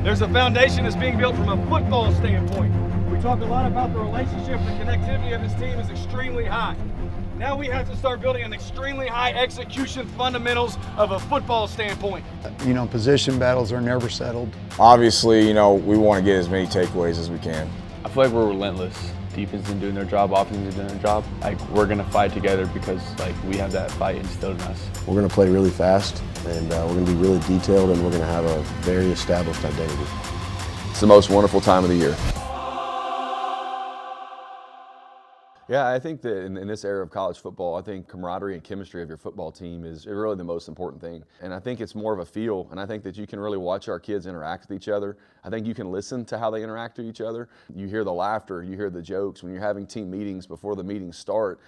There's a foundation that's being built from a football standpoint. We talk a lot about the relationship, the connectivity of this team is extremely high. Now we have to start building an extremely high execution fundamentals of a football standpoint. You know, position battles are never settled. Obviously, you know, we want to get as many takeaways as we can. I feel like we're relentless. Defense is doing their job, offense is doing their job. Like, we're gonna fight together because like we have that fight instilled in us. We're gonna play really fast, and we're gonna be really detailed, and we're gonna have a very established identity. It's the most wonderful time of the year. Yeah, I think that in this era of college football, I think camaraderie and chemistry of your football team is really the most important thing. And I think it's more of a feel, and I think that you can really watch our kids interact with each other. I think you can listen to how they interact with each other. You hear the laughter, you hear the jokes. When you're having team meetings before the meetings start,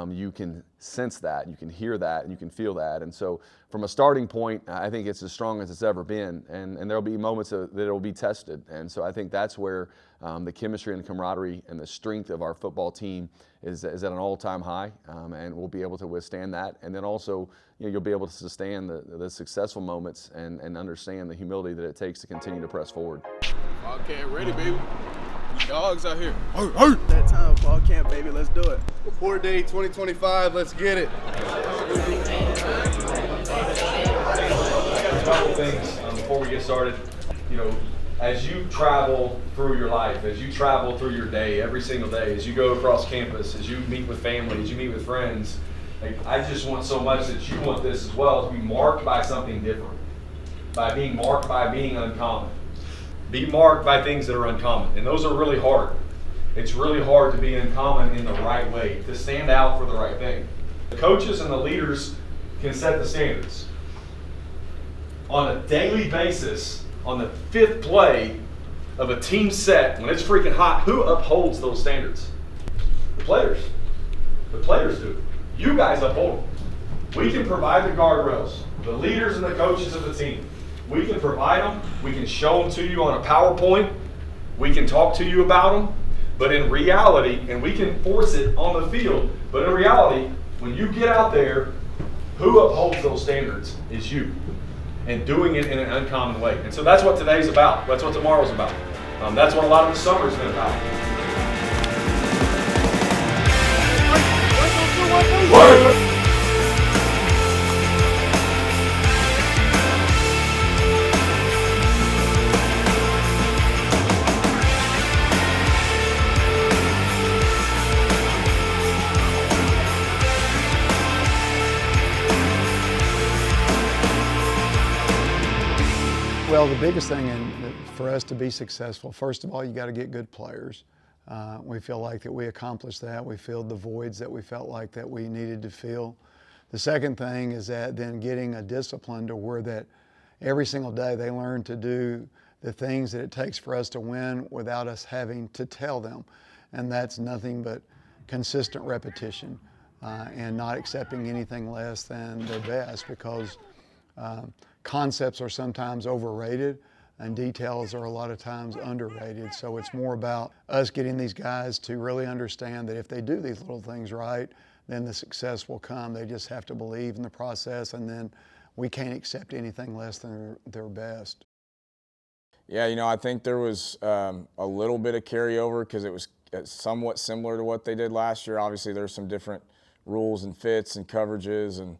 you can sense that, you can hear that, and you can feel that. And so from a starting point, I think it's as strong as it's ever been, and there'll be moments that it'll be tested. And so I think that's where the chemistry and camaraderie and the strength of our football team is at an all-time high, and we'll be able to withstand that. And then also, you know, you'll be able to sustain the successful moments and understand the humility that it takes to continue to press forward. Okay, ready, baby. We dogs out here. That time, fall camp, baby. Let's do it. Report day 2025. Let's get it. A couple things before we get started. You know, as you travel through your life, as you travel through your day, every single day, as you go across campus, as you meet with family, as you meet with friends, like, I just want so much that you want this as well, to be marked by something different, by being marked by being uncommon. Be marked by things that are uncommon, and those are really hard. It's really hard to be uncommon in the right way, to stand out for the right thing. The coaches and the leaders can set the standards. On a daily basis, on the fifth play of a team set, when it's freaking hot, who upholds those standards? The players. The players do. You guys uphold them. We can provide the guardrails, the leaders and the coaches of the team. We can provide them, we can show them to you on a PowerPoint, we can talk to you about them, but in reality, and we can force it on the field, but in reality, when you get out there, who upholds those standards is you, and doing it in an uncommon way. And so that's what today's about, that's what tomorrow's about. That's what a lot of the summer's been about. Well, the biggest thing for us to be successful, first of all, you got to get good players. We feel like that we accomplished that. We filled the voids that we felt like that we needed to fill. The second thing is that then getting a discipline to where that every single day they learn to do the things that it takes for us to win without us having to tell them. And that's nothing but consistent repetition and not accepting anything less than their best, because concepts are sometimes overrated and details are a lot of times underrated. So it's more about us getting these guys to really understand that if they do these little things right, then the success will come. They just have to believe in the process, and then we can't accept anything less than their best. Yeah, you know, I think there was a little bit of carryover because it was somewhat similar to what they did last year. Obviously, there's some different rules and fits and coverages, and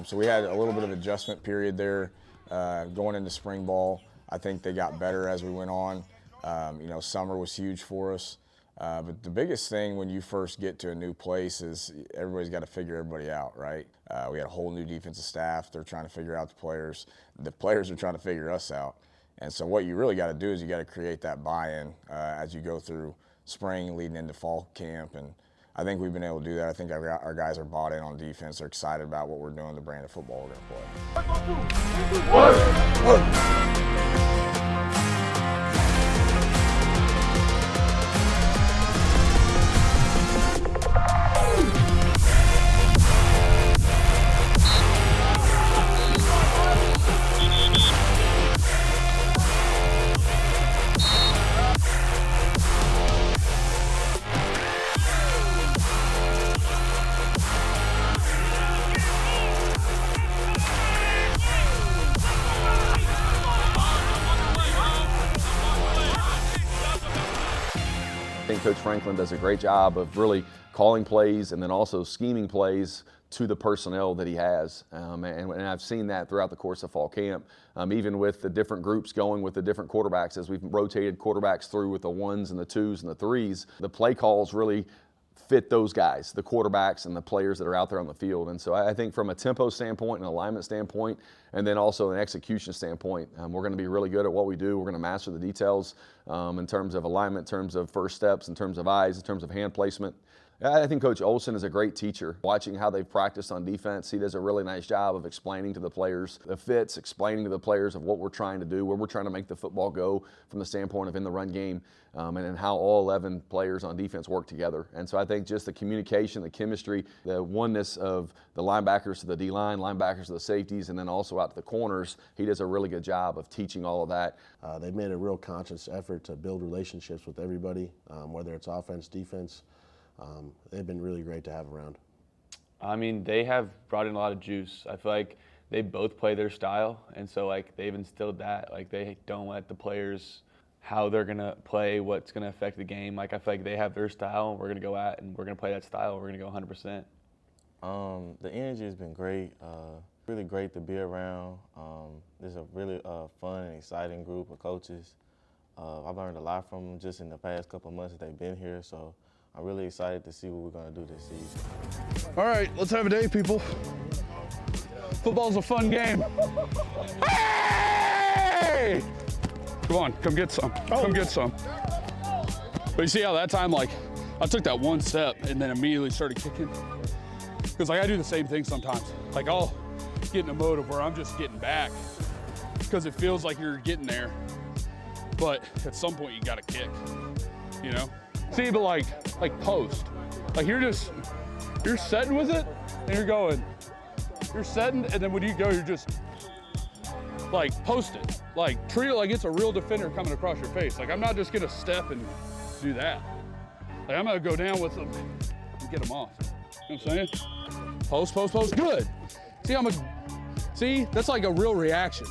so we had a little bit of adjustment period there going into spring ball. I think they got better as we went on. You know, summer was huge for us. But the biggest thing when you first get to a new place is everybody's got to figure everybody out, right? We had a whole new defensive staff. They're trying to figure out the players. The players are trying to figure us out. And so what you really got to do is you got to create that buy-in as you go through spring leading into fall camp. And I think we've been able to do that. I think our guys are bought in on defense. They're excited about what we're doing, the brand of football we're going to play. think Coach Franklin does a great job of really calling plays and then also scheming plays to the personnel that he has. And I've seen that throughout the course of fall camp, even with the different groups going with the different quarterbacks. As we've rotated quarterbacks through with the 1s and the 2s and the 3s, the play calls really fit those guys, the quarterbacks and the players that are out there on the field. And so I think from a tempo standpoint and alignment standpoint, and then also an execution standpoint, we're going to be really good at what we do. We're going to master the details in terms of alignment, in terms of first steps, in terms of eyes, in terms of hand placement. I think Coach Olson is a great teacher. Watching how they've practiced on defense, he does a really nice job of explaining to the players the fits, explaining to the players of what we're trying to do, where we're trying to make the football go from the standpoint of in the run game, and how all 11 players on defense work together. And so I think just the communication, the chemistry, the oneness of the linebackers to the D-line, linebackers to the safeties, and then also out to the corners, he does a really good job of teaching all of that. They've made a real conscious effort to build relationships with everybody, whether it's offense, defense. They've been really great to have around. I mean, they have brought in a lot of juice. I feel like they both play their style, and so like they've instilled that. Like they don't let the players how they're gonna play, what's gonna affect the game. Like I feel like they have their style, we're gonna go at, and we're gonna play that style. We're gonna go 100%. The energy has been great. Really great to be around. There's a really fun and exciting group of coaches. I've learned a lot from them just in the past couple of months that they've been here. So I'm really excited to see what we're going to do this season. All right, let's have a day, people. Football's a fun game. Hey! Come on, come get some. Come get some. But you see how that time, like, I took that one step and then immediately started kicking? Because, like, I do the same thing sometimes. Like, I'll get in a mode of where I'm just getting back because it feels like you're getting there. But at some point, you got to kick, you know? See, but like post. Like you're setting with it and you're going. You're setting, and then when you go, you're just like post it. Like treat it like it's a real defender coming across your face. Like I'm not just gonna step and do that. Like I'm gonna go down with them and get them off. You know what I'm saying? Post, post, post, good. See, that's like a real reaction.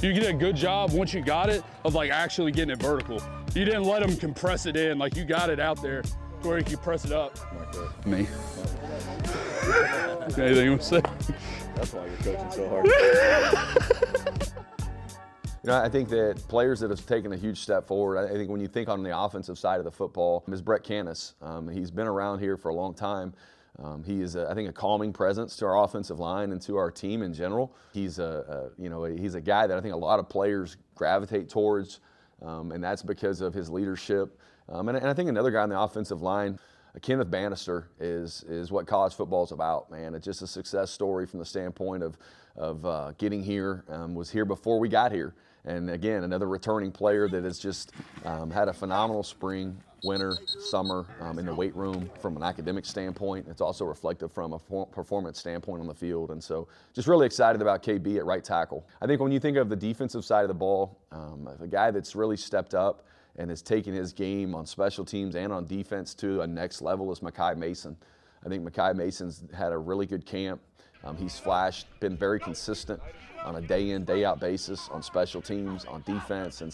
You get a good job once you got it of like actually getting it vertical. You didn't let them compress it in, like you got it out there to where you can press it up. Me. Anything you want to say? That's why you're coaching so hard. You know, I think that players that have taken a huge step forward, I think when you think on the offensive side of the football, is Brett Canis. He's been around here for a long time. He is, I think, a calming presence to our offensive line and to our team in general. He's he's a guy that I think a lot of players gravitate towards, and that's because of his leadership. And I think another guy on the offensive line, Kenneth Bannister, is what college football is about, man. It's just a success story from the standpoint of getting here, was here before we got here. And again, another returning player that has just had a phenomenal spring, winter, summer in the weight room from an academic standpoint. It's also reflective from a performance standpoint on the field. And so just really excited about KB at right tackle. I think when you think of the defensive side of the ball, a guy that's really stepped up and has taken his game on special teams and on defense to a next level is Makai Mason. I think Makai Mason's had a really good camp. He's flashed, been very consistent on a day-in, day-out basis on special teams, on defense. And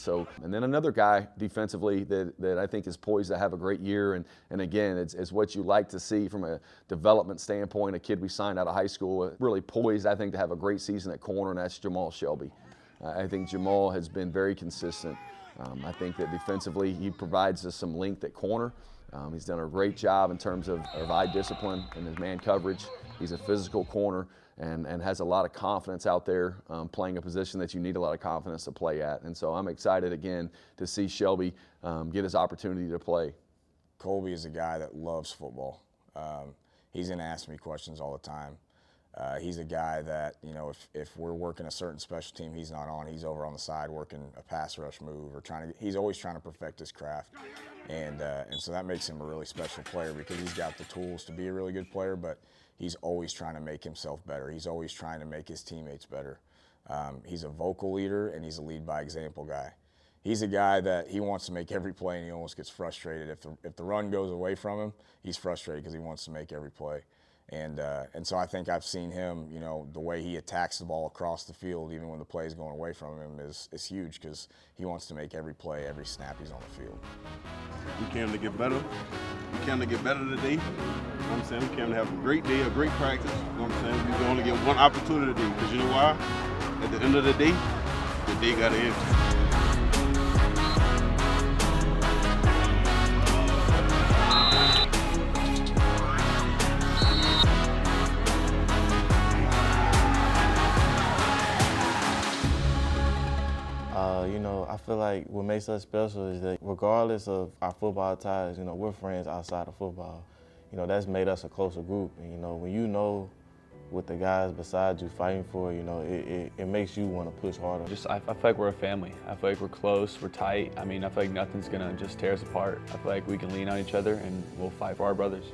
then another guy defensively that I think is poised to have a great year. And again, it's what you like to see from a development standpoint. A kid we signed out of high school, really poised, I think, to have a great season at corner, and that's Jamal Shelby. I think Jamal has been very consistent. I think that defensively he provides us some length at corner. He's done a great job in terms of eye discipline and his man coverage. He's a physical corner and has a lot of confidence out there playing a position that you need a lot of confidence to play at. And so I'm excited again to see Shelby get his opportunity to play. Colby is a guy that loves football. He's going to ask me questions all the time. He's a guy that, you know, if we're working a certain special team he's not on, he's over on the side working a pass rush move or he's always trying to perfect his craft. And so that makes him a really special player because he's got the tools to be a really good player, but he's always trying to make himself better. He's always trying to make his teammates better. He's a vocal leader and he's a lead by example guy. He's a guy that he wants to make every play and he almost gets frustrated. If the run goes away from him, he's frustrated because he wants to make every play. And so I think I've seen him, you know, the way he attacks the ball across the field, even when the play is going away from him, is huge because he wants to make every play, every snap he's on the field. We came to get better. We came to get better today. You know what I'm saying? We came to have a great day, a great practice. You know what I'm saying? We can only get one opportunity today because you know why? At the end of the day got to end. You know, I feel like what makes us special is that regardless of our football ties, you know, we're friends outside of football. You know, that's made us a closer group. And, you know, when you know what the guys beside you fighting for, you know, it makes you want to push harder. I feel like we're a family. I feel like we're close, we're tight. I mean, I feel like nothing's gonna just tear us apart. I feel like we can lean on each other and we'll fight for our brothers.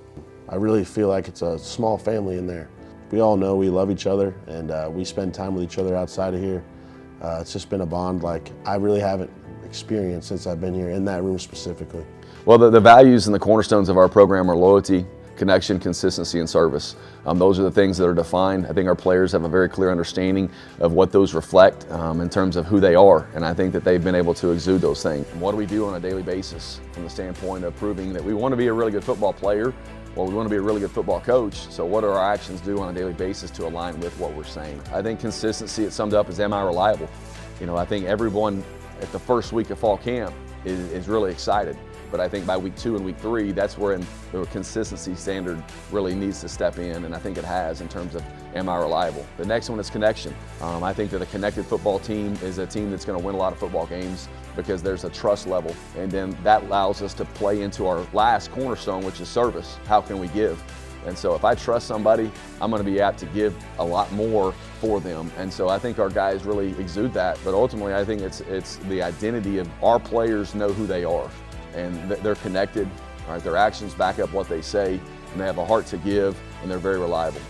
I really feel like it's a small family in there. We all know we love each other, and we spend time with each other outside of here. It's just been a bond like I really haven't experienced since I've been here in that room specifically. Well, the values and the cornerstones of our program are loyalty, connection, consistency, and service. Those are the things that are defined. I think our players have a very clear understanding of what those reflect in terms of who they are, and I think that they've been able to exude those things. And what do we do on a daily basis from the standpoint of proving that we want to be a really good football player, or we want to be a really good football coach? So what do our actions do on a daily basis to align with what we're saying? I think consistency, it's summed up as, am I reliable? You know, I think everyone at the first week of fall camp is really excited. But I think by week 2 and week 3, that's where the consistency standard really needs to step in, and I think it has in terms of, am I reliable? The next one is connection. I think that a connected football team is a team that's going to win a lot of football games because there's a trust level, and then that allows us to play into our last cornerstone, which is service. How can we give? And so if I trust somebody, I'm going to be apt to give a lot more for them. And so I think our guys really exude that, but ultimately I think it's the identity of our players know who they are. And they're connected, right? Their actions back up what they say, and they have a heart to give, and they're very reliable.